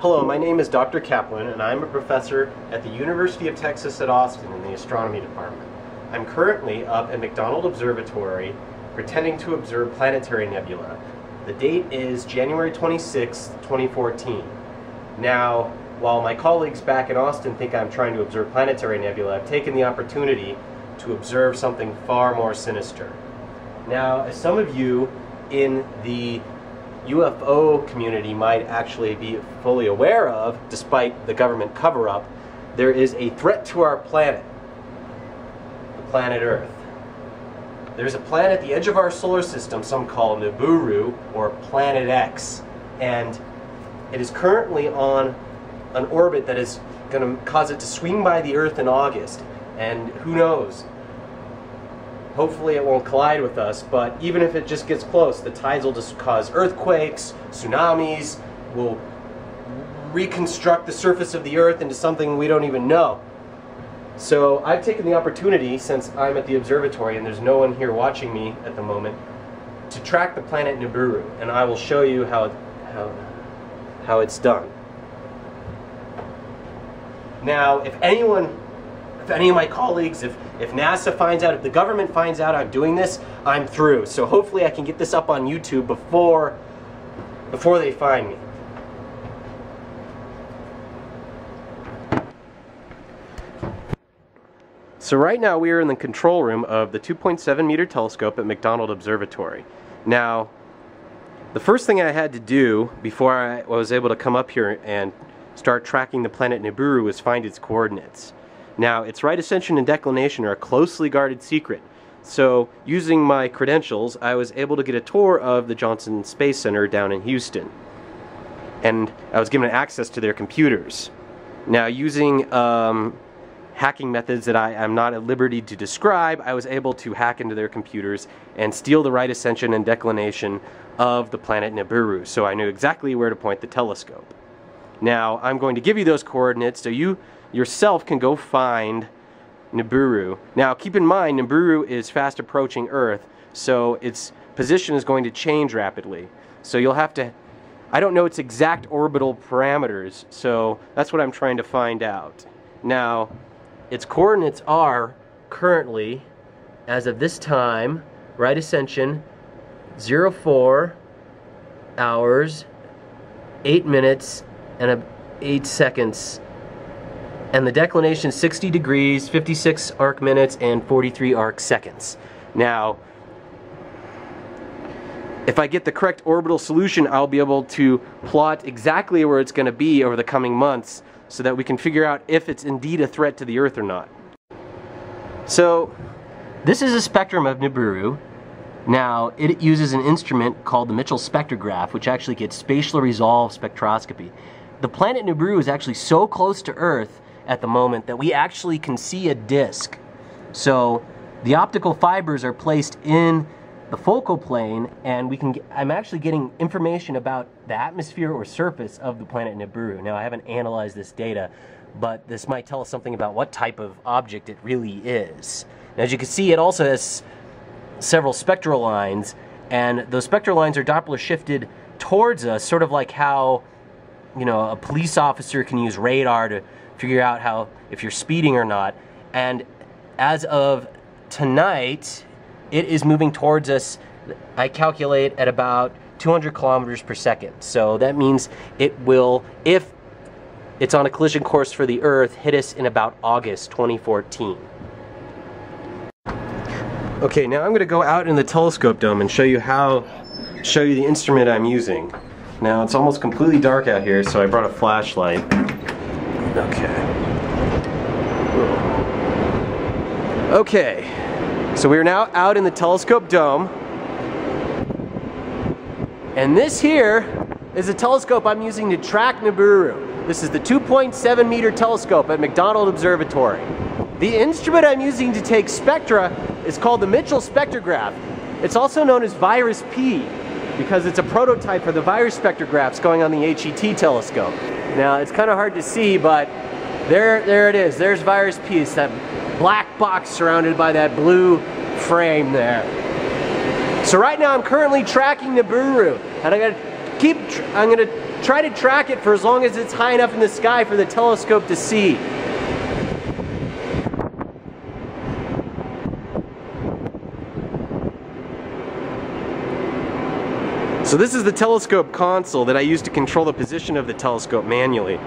Hello, my name is Dr. Kaplan, and I'm a professor at the University of Texas at Austin in the astronomy department. I'm currently up at McDonald Observatory pretending to observe planetary nebula. The date is January 26, 2014. Now, while my colleagues back in Austin think I'm trying to observe planetary nebula, I've taken the opportunity to observe something far more sinister. Now, as some of you in the UFO community might actually be fully aware of, despite the government cover-up, there is a threat to our planet, the planet Earth. There's a planet at the edge of our solar system some call Nibiru, or Planet X, and it is currently on an orbit that is going to cause it to swing by the Earth in August, and who knows, hopefully it won't collide with us, but even if it just gets close, the tides will just cause earthquakes, tsunamis, will reconstruct the surface of the Earth into something we don't even know. So I've taken the opportunity, since I'm at the observatory and there's no one here watching me at the moment, to track the planet Nibiru, and I will show you how it's done. Now, if any of my colleagues, if NASA finds out, if the government finds out I'm doing this, I'm through. So hopefully I can get this up on YouTube before they find me. So right now we are in the control room of the 2.7 meter telescope at McDonald Observatory. Now, the first thing I had to do before I was able to come up here and start tracking the planet Nibiru was find its coordinates. Now, its right ascension and declination are a closely guarded secret. So, using my credentials, I was able to get a tour of the Johnson Space Center down in Houston. And I was given access to their computers. Now, using hacking methods that I am not at liberty to describe, I was able to hack into their computers and steal the right ascension and declination of the planet Nibiru. So I knew exactly where to point the telescope. Now, I'm going to give you those coordinates so you yourself can go find Nibiru. Now, keep in mind, Nibiru is fast approaching Earth, so its position is going to change rapidly. So you'll have to, I don't know its exact orbital parameters, so that's what I'm trying to find out. Now, its coordinates are currently, as of this time, right ascension, 04 hours, 8 minutes, and 8 seconds. And the declination 60 degrees, 56 arc minutes, and 43 arc seconds. Now, if I get the correct orbital solution, I'll be able to plot exactly where it's going to be over the coming months so that we can figure out if it's indeed a threat to the Earth or not. So, this is a spectrum of Nibiru. Now, it uses an instrument called the Mitchell spectrograph, which actually gets spatially resolved spectroscopy. The planet Nibiru is actually so close to Earth at the moment that we actually can see a disk. So the optical fibers are placed in the focal plane, and I'm actually getting information about the atmosphere or surface of the planet Nibiru. Now, I haven't analyzed this data, but this might tell us something about what type of object it really is. Now, as you can see, it also has several spectral lines, and those spectral lines are Doppler shifted towards us, sort of like how, you know, a police officer can use radar to figure out if you're speeding or not. And as of tonight, it is moving towards us, I calculate, at about 200 kilometers per second. So that means it will, if it's on a collision course for the Earth, hit us in about August 2014. Okay, now I'm going to go out in the telescope dome and show you the instrument I'm using. Now, it's almost completely dark out here, so I brought a flashlight. Okay, so we're now out in the telescope dome, and this here is a telescope I'm using to track Nibiru. This is the 2.7 meter telescope at McDonald Observatory. The instrument I'm using to take spectra is called the Mitchell spectrograph. It's also known as Virus P, because it's a prototype for the virus spectrographs going on the HET telescope. Now, it's kind of hard to see, but there it is. There's Virus P. It's that black box surrounded by that blue frame there. So right now I'm currently tracking Nibiru, and I got I'm gonna try to track it for as long as it's high enough in the sky for the telescope to see. So this is the telescope console that I use to control the position of the telescope manually.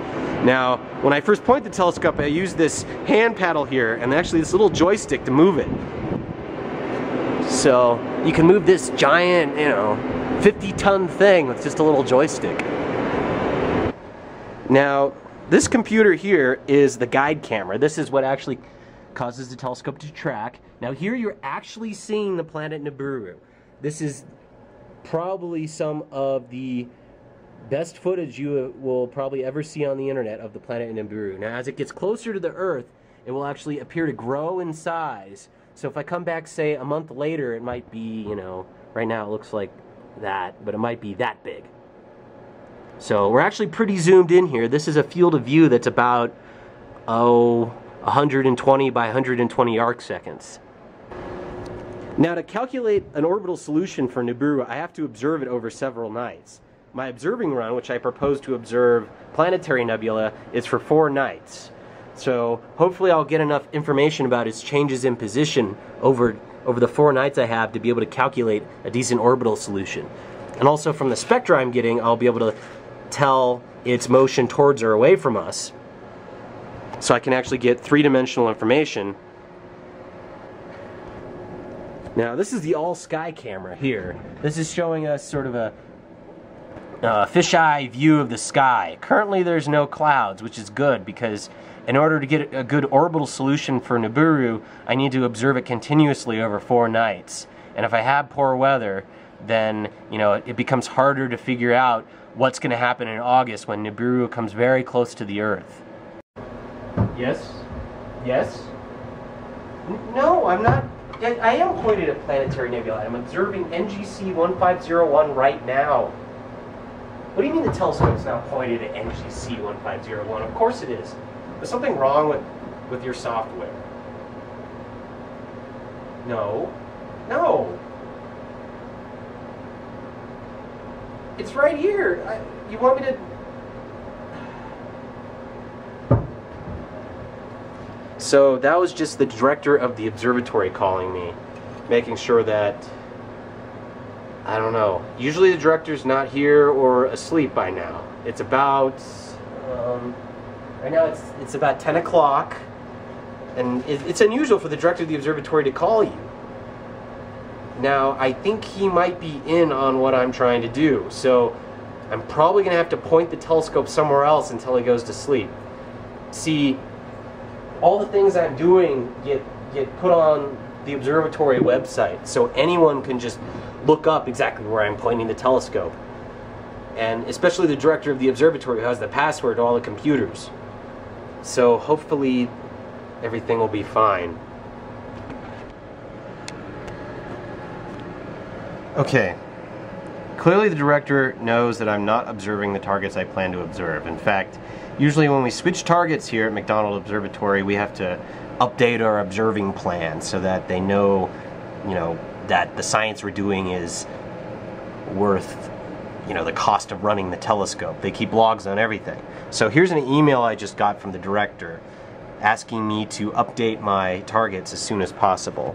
Now, when I first point the telescope, I use this hand paddle here and actually this little joystick to move it. So you can move this giant, 50-ton thing with just a little joystick. Now, this computer here is the guide camera. This is what actually causes the telescope to track. Now here you're actually seeing the planet Nibiru. This is probably some of the best footage you will probably ever see on the internet of the planet Nibiru. Now as it gets closer to the Earth, it will actually appear to grow in size. So if I come back, say, a month later, it might be, right now it looks like that, but it might be that big. So we're actually pretty zoomed in here. This is a field of view that's about, 120 by 120 arc seconds. Now to calculate an orbital solution for Nibiru, I have to observe it over several nights. My observing run, which I propose to observe planetary nebula, is for 4 nights. So hopefully I'll get enough information about its changes in position over the 4 nights I have to be able to calculate a decent orbital solution. And also from the spectra I'm getting, I'll be able to tell its motion towards or away from us. So I can actually get 3-dimensional information. Now this is the all-sky camera here. This is showing us sort of a fisheye view of the sky. Currently there's no clouds, which is good because in order to get a good orbital solution for Nibiru, I need to observe it continuously over 4 nights. And if I have poor weather, then it becomes harder to figure out what's going to happen in August when Nibiru comes very close to the Earth. Yes? Yes? No, I'm not. I am pointed at planetary nebula. I'm observing NGC 1501 right now. What do you mean the telescope's now pointed at NGC 1501? Of course it is. There's something wrong with your software. No. No. It's right here. You want me to... So that was just the director of the observatory calling me, making sure that, I don't know, usually the director's not here or asleep by now. It's about, right now it's about 10 o'clock, and it's unusual for the director of the observatory to call you. Now, I think he might be in on what I'm trying to do, so I'm probably going to have to point the telescope somewhere else until he goes to sleep. See, all the things I'm doing get put on the observatory website, so anyone can just look up exactly where I'm pointing the telescope. And especially the director of the observatory who has the password to all the computers. So hopefully everything will be fine. Okay. Clearly the director knows that I'm not observing the targets I plan to observe. In fact, usually when we switch targets here at McDonald Observatory, we have to update our observing plan so that they know, that the science we're doing is worth, the cost of running the telescope. They keep logs on everything. So here's an email I just got from the director asking me to update my targets as soon as possible.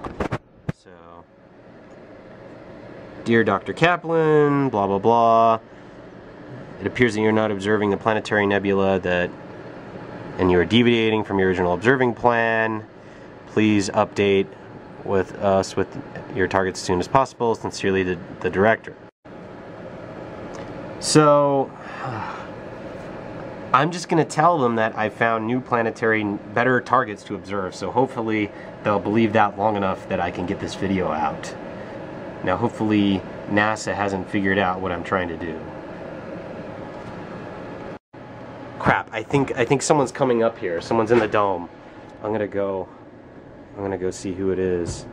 So, dear Dr. Kaplan, blah blah blah. It appears that you're not observing the planetary nebula and you are deviating from your original observing plan. Please update with us with your targets as soon as possible. Sincerely, the director. So, I'm just going to tell them that I found new planetary, better targets to observe. So hopefully they'll believe that long enough that I can get this video out. Now hopefully NASA hasn't figured out what I'm trying to do. Crap, I think someone's coming up here. Someone's in the dome. I'm gonna go see who it is.